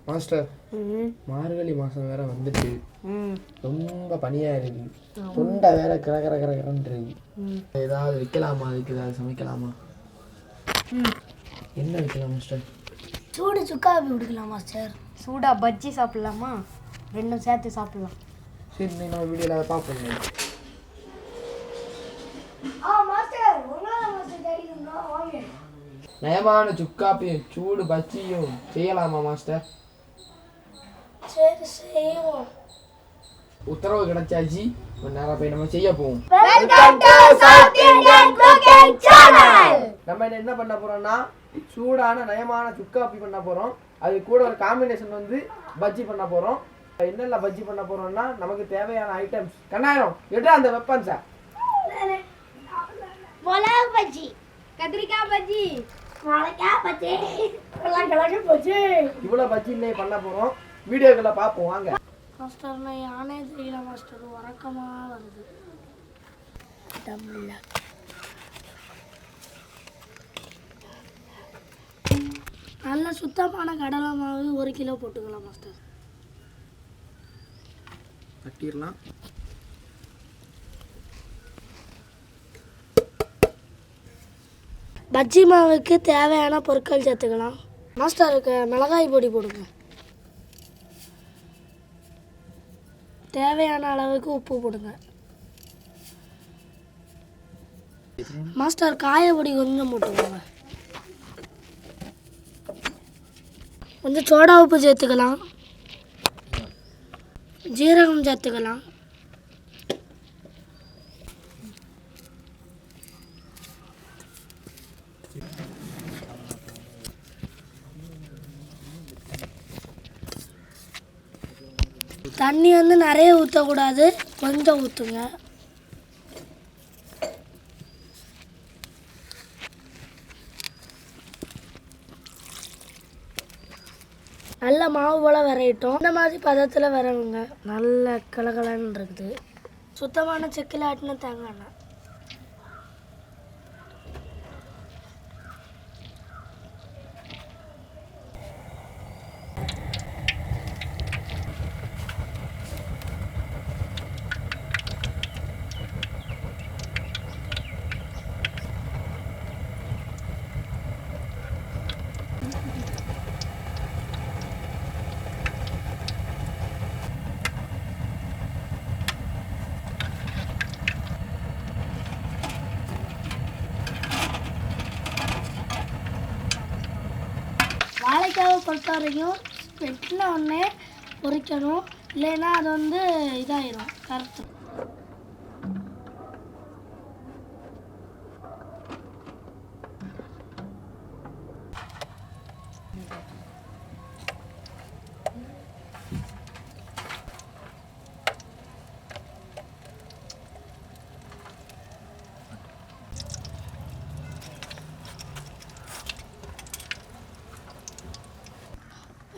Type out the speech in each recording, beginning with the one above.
Master மார்கழி மாதம் வேற வந்துட்டு ரொம்ப பனியாக இருக்கு, தொண்டை வேற கரகரன்னு இருக்கு. ஏதாவது வைக்கலாமா? அதுக்கு ஏதாவது சமைக்கலாமா? என்ன வைக்கலாம் மாஸ்டர்? சூடு சுக்கா குடிக்கலாம் மாஸ்டர். சூடா பஜ்ஜி சாப்பிடலாமா? ரெண்டும் சேர்த்து சாப்பிடலாம். சரி, நம்ம வீடியோவில் அதை பார்ப்போம். நயமான சுக்காப்பியும் சூடு பஜ்ஜியும் செய்யலாமா மாஸ்டர்? சரி செய்வோம். உத்தரவு கிடைச்சாச்சு. நேரம் போய் நம்ம செய்ய போவோம். நம்ம என்ன பண்ண போறோம்னா சூடான நயமான சுக்காப்பி பண்ண போறோம். அது கூட ஒரு காம்பினேஷன் வந்து பஜ்ஜி பண்ண போறோம். என்னென்ன பஜ்ஜி பண்ண போறோம்னா நமக்கு தேவையான ஐட்டம்ஸ் கண்ணாயிரம் எடு அந்த வெப்பன்ஸை. மிளகாய் பஜ்ஜி, கத்திரிக்காய் பஜ்ஜி, வாழைக்காய் பஜ்ஜி, கிழங்கு பஜ்ஜி. இவ்வளோ பஜ்ஜி இன்னைக்கு பண்ண போறோம். வீடியோக்குள்ள பார்ப்போம் வாங்க. மாஸ்டர் நான் யானே தெரியல மாஸ்டர், உறக்கமா வருது. நல்ல சுத்தமான கடலை மாவு 1 கிலோ போட்டுக்கலாம் மாஸ்டர். தட்டிடலாம். பஜ்ஜி மாவுக்கு தேவையான பொருட்கள் சேர்த்துக்கலாம் மாஸ்டருக்கு. மிளகாய் பொடி போடுங்க. தேவையான அளவுக்கு உப்பு போடுங்க மாஸ்டர். காய பொடி கொஞ்சம் போட்டுக்கோங்க. கொஞ்சம் சோடா உப்பு சேர்த்துக்கலாம். ஜீரகம் சேர்த்துக்கலாம். தண்ணி வந்து நிறைய ஊற்றக்கூடாது, கொஞ்சம் ஊற்றுங்க. நல்ல மாவு போல் வரையிட்டோம். இந்த மாதிரி பதத்தில் வரவுங்க. நல்ல கலகலன்னு இருக்குது. சுத்தமான செக்கில் ஆட்டின தேங்காய் எண்ணெய். வாழைக்காவை பொறுத்த வரைக்கும் வெட்டின உடனே பொரிக்கணும், இல்லைன்னா அது வந்து இதாயிரும், கருத்து.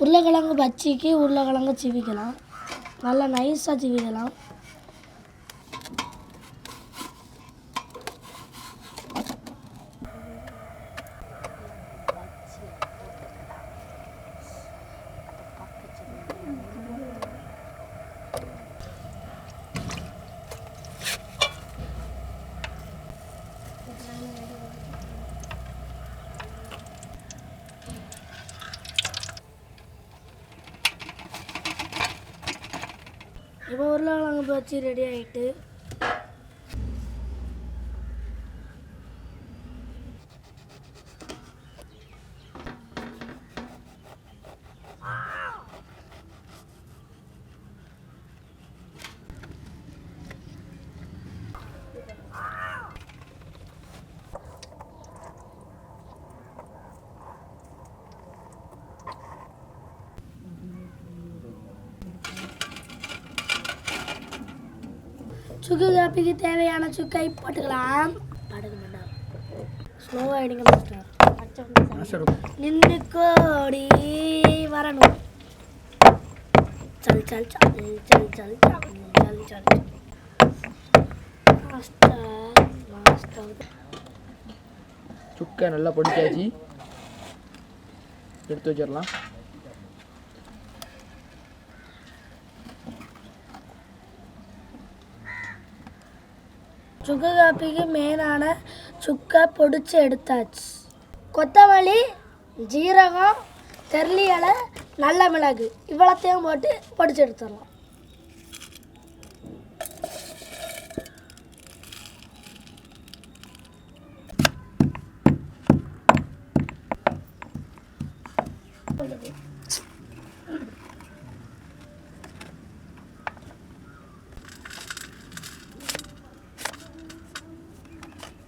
உருளைக்கிழங்கு பஜ்ஜிக்கு உருளைக்கிழங்கு சிவிக்கலாம். நல்லா நைஸாக சிவிக்கலாம். இப்போ உருளைக்கிழங்கு பஜ்ஜி ரெடி ஆகிட்டு சுக்கு காப்பிக்கு தேவையான சுக்கை போட்டுக்கலாம். ஸ்லோவாக எடுங்க மாஸ்டர். நின்று கோடி வரணும். சல் சல் சல் சல் சல் சல் சல் மாஸ்டர். சுக்கை நல்லா பொடிச்சாச்சு, எடுத்து வச்சிடலாம். சுக்கு காப்பிக்கு மெயினான சுக்கை பொடிச்சு எடுத்தாச்சு. கொத்தமல்லி, ஜீரகம், தெரளி இலை, நல்ல மிளகு இவ்வளோத்தையும் போட்டு பொடிச்சு எடுத்துடலாம்.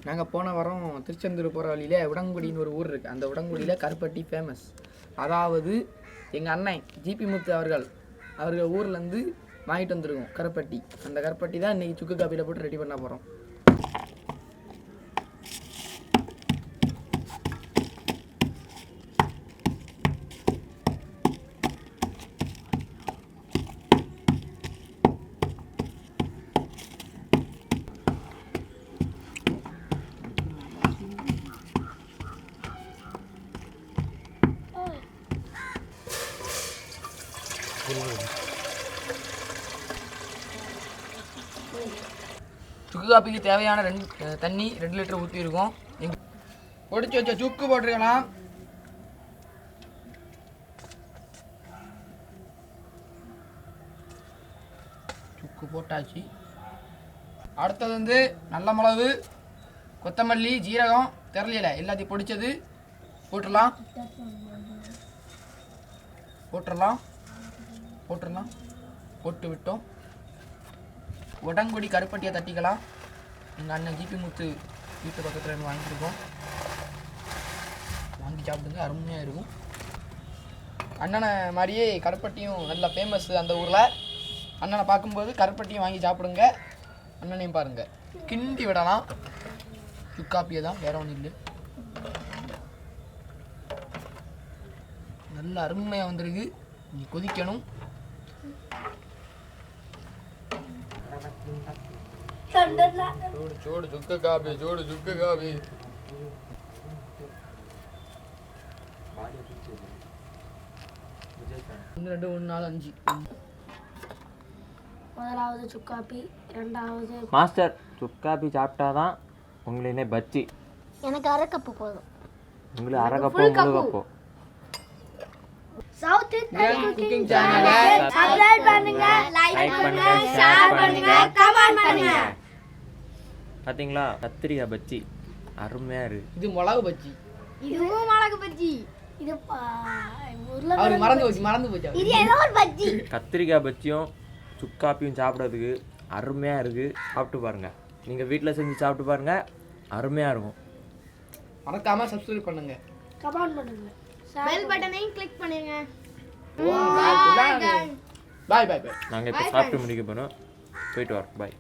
நாங்கள் போன வாரம் திருச்செந்தூர் போகிற வழியில் உடங்குடின்னு ஒரு ஊர் இருக்குது. அந்த உடங்குடியில் கருப்பட்டி ஃபேமஸ். அதாவது எங்கள் அண்ணன் ஜிபி முத்து அவர்கள் ஊர்லேருந்து வாங்கிட்டு வந்துருக்கோம் கருப்பட்டி. அந்த கருப்பட்டி தான் இன்றைக்கி சுக்கு காப்பியில் போட்டு ரெடி பண்ண போகிறோம். சுக்கு காப்பிக்கு தேவையான தண்ணி 2 லிட்டர் ஊற்றிருக்கோம். பொடிச்சு வச்ச சுக்கு போட்டிருக்கலாம். சுக்கு போட்டாச்சு. அடுத்தது வந்து நல்ல மிளகு, கொத்தமல்லி, ஜீரகம், தெரளி இலை எல்லாத்தையும் பொடிச்சது போட்டுடலாம். போட்டு விட்டோம். உடங்குடி கருப்பட்டியை தட்டிக்கலாம். எங்கள் அண்ணன் ஜிபி முத்து வீட்டு பக்கத்தில் இருந்து வாங்கியிருக்கோம். வாங்கி சாப்பிடுங்க, அருமையாக இருக்கும். அண்ணனை மாதிரியே கருப்பட்டியும் நல்ல ஃபேமஸ் அந்த ஊரில். அண்ணனை பார்க்கும்போது கருப்பட்டியும் வாங்கி சாப்பிடுங்க. அண்ணனையும் பாருங்கள். கிண்டி விடலாம். சுக்காப்பியை தான், வேற ஒன்றும் இல்லை. நல்ல அருமையாக வந்திருக்கு. நீ கொதிக்கணும். சூடு சுக்கு காபி. 1 2 3 4 5. முதலாவது சுக்காப்பி, இரண்டாவது மாஸ்டர். சுக்காப்பி சாப்பிட்டாதான் உங்களுக்கு பஜ்ஜி. எனக்கு அரை கப்பு போதும். உங்களுக்கு அரை கப்போ முழு கப்போ? சவுத் குக்கிங் சேனலை சப்ஸ்கிரைப் பண்ணுங்க, லைக் பண்ணுங்க, ஷேர் பண்ணுங்க, கமெண்ட் பண்ணுங்க. பாத்தீங்களா, கத்திரிக்காய் பஜ்ஜி அருமையா இருக்கு. இது மிளகு பஜ்ஜி. இதுவும் மிளகு பஜ்ஜி. இது மறந்து போச்சு. இது ஏதோ ஒரு பஜ்ஜி. கத்திரிக்காய் பஜ்ஜியும் சுக்காப்பியும் சாப்பிட்றதுக்கு அருமையா இருக்கு. சாப்பிட்டு பாருங்க. நீங்க வீட்டில் செஞ்சு சாப்பிட்டு பாருங்க, அருமையா இருக்கும். மறக்காம சப்ஸ்கிரைப் பண்ணுங்க, கமெண்ட் பண்ணுங்க, பெல் பட்டனையும் கிளிக் பண்ணுங்க. பாய். நாங்கள் இப்போ சாப்பிட்டு முடிக்க போகிறோம். போயிட்டு வரோம். பாய்.